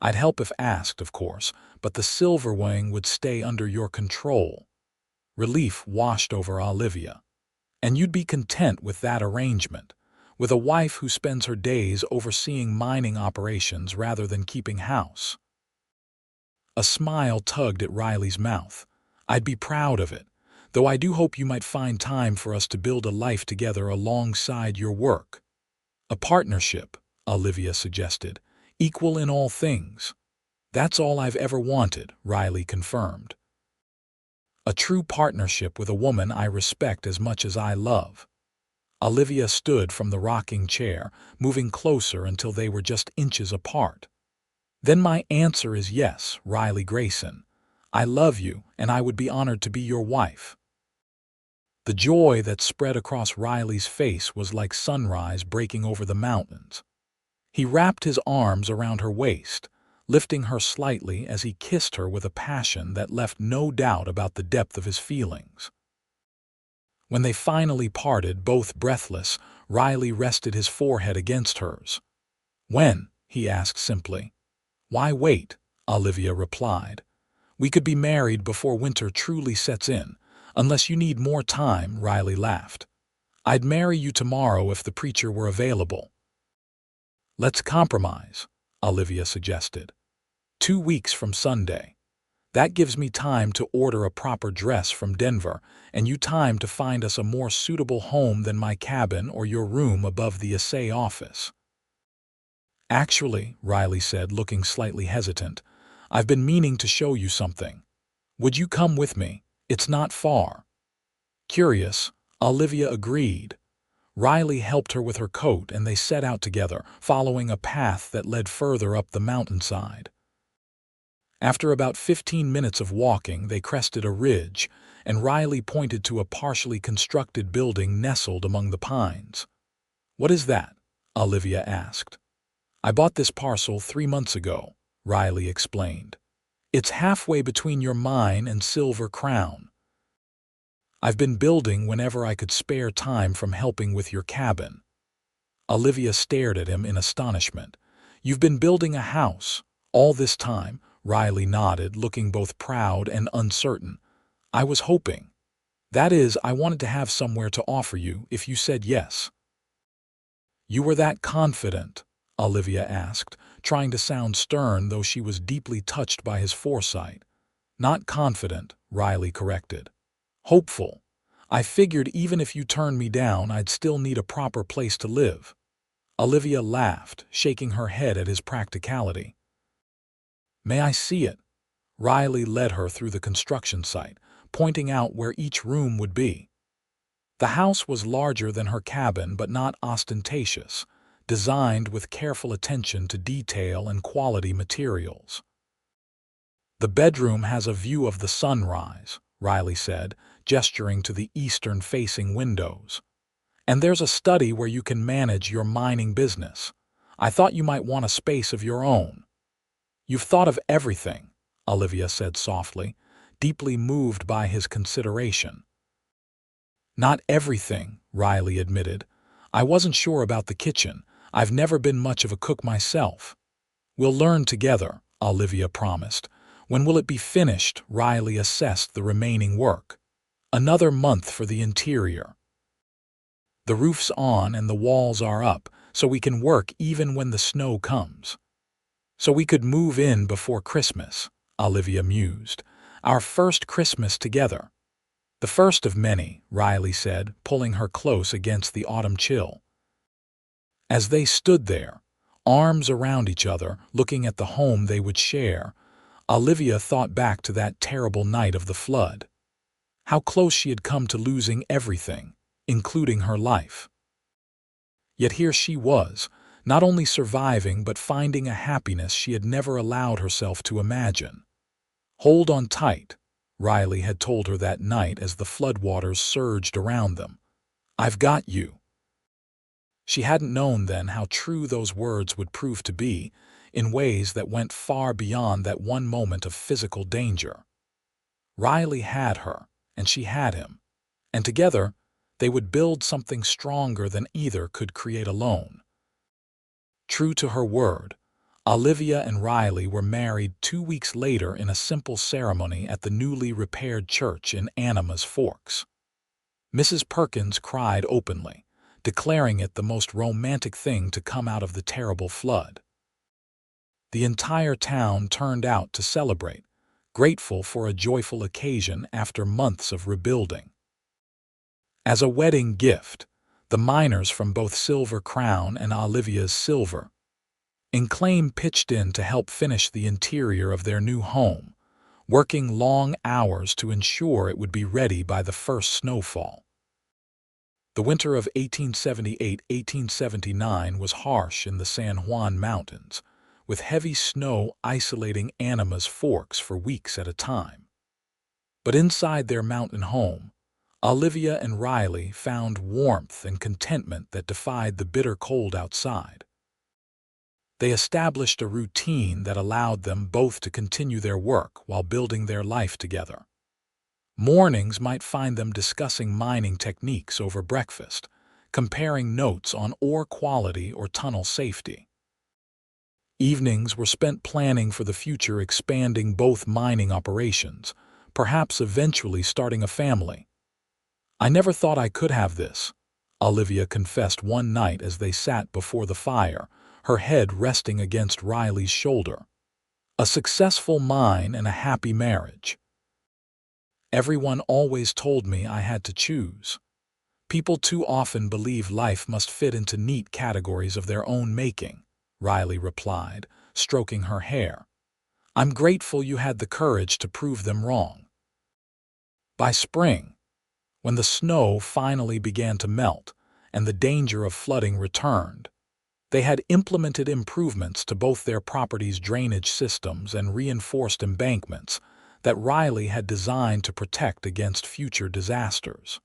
I'd help if asked, of course, but the silver wing would stay under your control. Relief washed over Olivia. And you'd be content with that arrangement, with a wife who spends her days overseeing mining operations rather than keeping house. A smile tugged at Riley's mouth. I'd be proud of it, though I do hope you might find time for us to build a life together alongside your work. A partnership, Olivia suggested, equal in all things. That's all I've ever wanted, Riley confirmed. A true partnership with a woman I respect as much as I love. Olivia stood from the rocking chair, moving closer until they were just inches apart. Then my answer is yes, Riley Grayson. I love you, and I would be honored to be your wife. The joy that spread across Riley's face was like sunrise breaking over the mountains. He wrapped his arms around her waist, lifting her slightly as he kissed her with a passion that left no doubt about the depth of his feelings. When they finally parted, both breathless, Riley rested his forehead against hers. When? He asked simply. Why wait? Olivia replied. We could be married before winter truly sets in, unless you need more time, Riley laughed. I'd marry you tomorrow if the preacher were available. Let's compromise, Olivia suggested. 2 weeks from Sunday. That gives me time to order a proper dress from Denver, and you time to find us a more suitable home than my cabin or your room above the assay office. Actually, Riley said, looking slightly hesitant, I've been meaning to show you something. Would you come with me? It's not far. Curious, Olivia agreed. Riley helped her with her coat and they set out together, following a path that led further up the mountainside. After about 15 minutes of walking, they crested a ridge, and Riley pointed to a partially constructed building nestled among the pines. What is that? Olivia asked. I bought this parcel 3 months ago, Riley explained. It's halfway between your mine and Silver Crown. I've been building whenever I could spare time from helping with your cabin. Olivia stared at him in astonishment. You've been building a house all this time? Riley nodded, looking both proud and uncertain. I was hoping. That is, I wanted to have somewhere to offer you if you said yes. You were that confident? Olivia asked, trying to sound stern, though she was deeply touched by his foresight. Not confident, Riley corrected. Hopeful. I figured even if you turned me down, I'd still need a proper place to live. Olivia laughed, shaking her head at his practicality. May I see it? Riley led her through the construction site, pointing out where each room would be. The house was larger than her cabin, but not ostentatious, designed with careful attention to detail and quality materials. The bedroom has a view of the sunrise, Riley said, gesturing to the eastern-facing windows. And there's a study where you can manage your mining business. I thought you might want a space of your own. You've thought of everything, Olivia said softly, deeply moved by his consideration. Not everything, Riley admitted. I wasn't sure about the kitchen. I've never been much of a cook myself. We'll learn together, Olivia promised. When will it be finished? Riley assessed the remaining work. Another month for the interior. The roof's on and the walls are up, so we can work even when the snow comes. So we could move in before Christmas, Olivia mused. Our first Christmas together. The first of many, Riley said, pulling her close against the autumn chill. As they stood there, arms around each other, looking at the home they would share, Olivia thought back to that terrible night of the flood. How close she had come to losing everything, including her life. Yet here she was, not only surviving but finding a happiness she had never allowed herself to imagine. Hold on tight, Riley had told her that night as the floodwaters surged around them. I've got you. She hadn't known then how true those words would prove to be, in ways that went far beyond that one moment of physical danger. Riley had her, and she had him, and together they would build something stronger than either could create alone. True to her word, Olivia and Riley were married 2 weeks later in a simple ceremony at the newly repaired church in Animas Forks. Mrs. Perkins cried openly, declaring it the most romantic thing to come out of the terrible flood. The entire town turned out to celebrate, grateful for a joyful occasion after months of rebuilding. As a wedding gift, the miners from both Silver Crown and Olivia's Silver Claim pitched in to help finish the interior of their new home, working long hours to ensure it would be ready by the first snowfall. The winter of 1878-1879 was harsh in the San Juan Mountains, with heavy snow isolating Animas Forks for weeks at a time. But inside their mountain home, Olivia and Riley found warmth and contentment that defied the bitter cold outside. They established a routine that allowed them both to continue their work while building their life together. Mornings might find them discussing mining techniques over breakfast, comparing notes on ore quality or tunnel safety. Evenings were spent planning for the future, expanding both mining operations, perhaps eventually starting a family. "I never thought I could have this," Olivia confessed one night as they sat before the fire, her head resting against Riley's shoulder. "A successful mine and a happy marriage. Everyone always told me I had to choose. People too often believe life must fit into neat categories of their own making," Riley replied, stroking her hair. "I'm grateful you had the courage to prove them wrong." By spring, when the snow finally began to melt and the danger of flooding returned, they had implemented improvements to both their property's drainage systems and reinforced embankments that Riley had designed to protect against future disasters.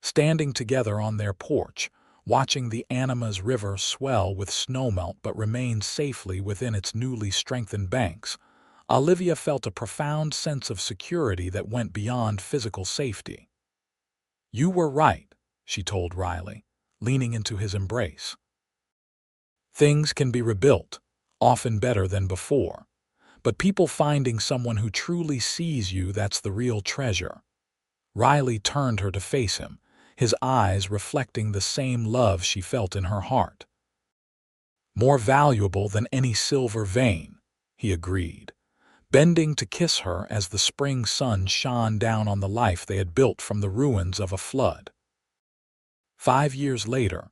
Standing together on their porch, watching the Animas River swell with snowmelt but remain safely within its newly strengthened banks, Olivia felt a profound sense of security that went beyond physical safety. "You were right," she told Riley, leaning into his embrace. "Things can be rebuilt, often better than before, but people finding someone who truly sees you, that's the real treasure." Riley turned her to face him, his eyes reflecting the same love she felt in her heart. "More valuable than any silver vein," he agreed, bending to kiss her as the spring sun shone down on the life they had built from the ruins of a flood. 5 years later,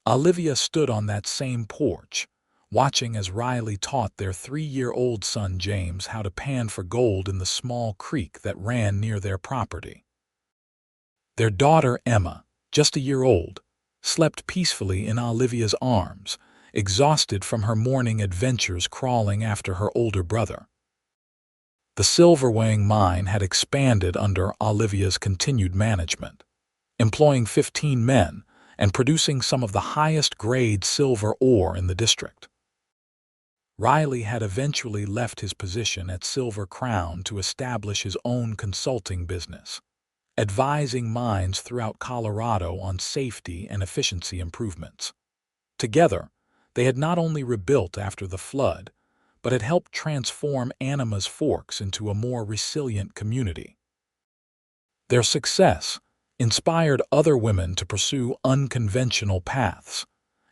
Olivia stood on that same porch, watching as Riley taught their 3-year-old son James how to pan for gold in the small creek that ran near their property. Their daughter Emma, just a year old, slept peacefully in Olivia's arms, exhausted from her morning adventures crawling after her older brother. The Silverwing mine had expanded under Olivia's continued management, employing 15 men and producing some of the highest-grade silver ore in the district. Riley had eventually left his position at Silver Crown to establish his own consulting business, advising mines throughout Colorado on safety and efficiency improvements. Together, they had not only rebuilt after the flood, but had helped transform Animas Forks into a more resilient community. Their success inspired other women to pursue unconventional paths,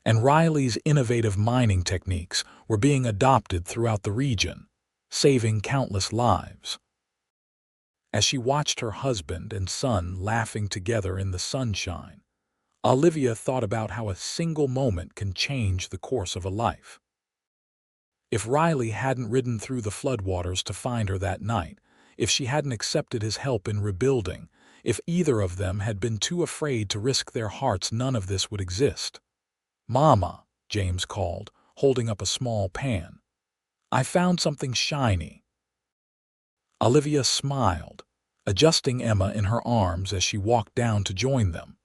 and Riley's innovative mining techniques were being adopted throughout the region, saving countless lives. As she watched her husband and son laughing together in the sunshine, Olivia thought about how a single moment can change the course of a life. If Riley hadn't ridden through the floodwaters to find her that night, if she hadn't accepted his help in rebuilding, if either of them had been too afraid to risk their hearts, none of this would exist. "Mama," James called, holding up a small pan. "I found something shiny." Olivia smiled, adjusting Emma in her arms as she walked down to join them.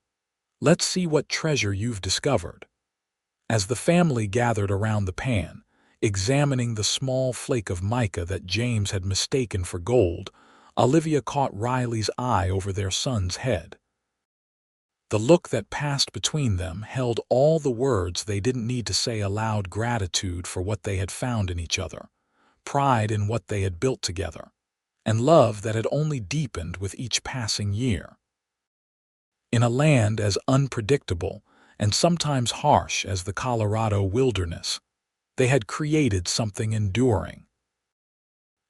"Let's see what treasure you've discovered." As the family gathered around the pan, examining the small flake of mica that James had mistaken for gold, Olivia caught Riley's eye over their son's head. The look that passed between them held all the words they didn't need to say aloud: gratitude for what they had found in each other, pride in what they had built together, and love that had only deepened with each passing year. In a land as unpredictable and sometimes harsh as the Colorado wilderness, they had created something enduring.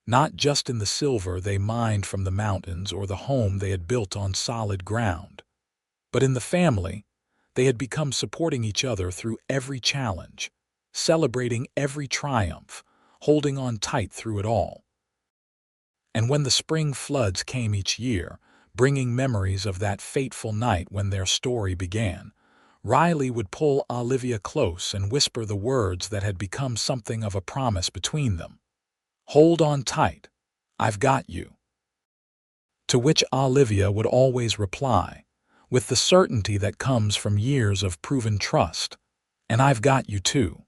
Not just in the silver they mined from the mountains or the home they had built on solid ground, but in the family they had become, supporting each other through every challenge, celebrating every triumph, holding on tight through it all. And when the spring floods came each year, bringing memories of that fateful night when their story began, Riley would pull Olivia close and whisper the words that had become something of a promise between them. "Hold on tight. I've got you." To which Olivia would always reply, with the certainty that comes from years of proven trust, "And I've got you too."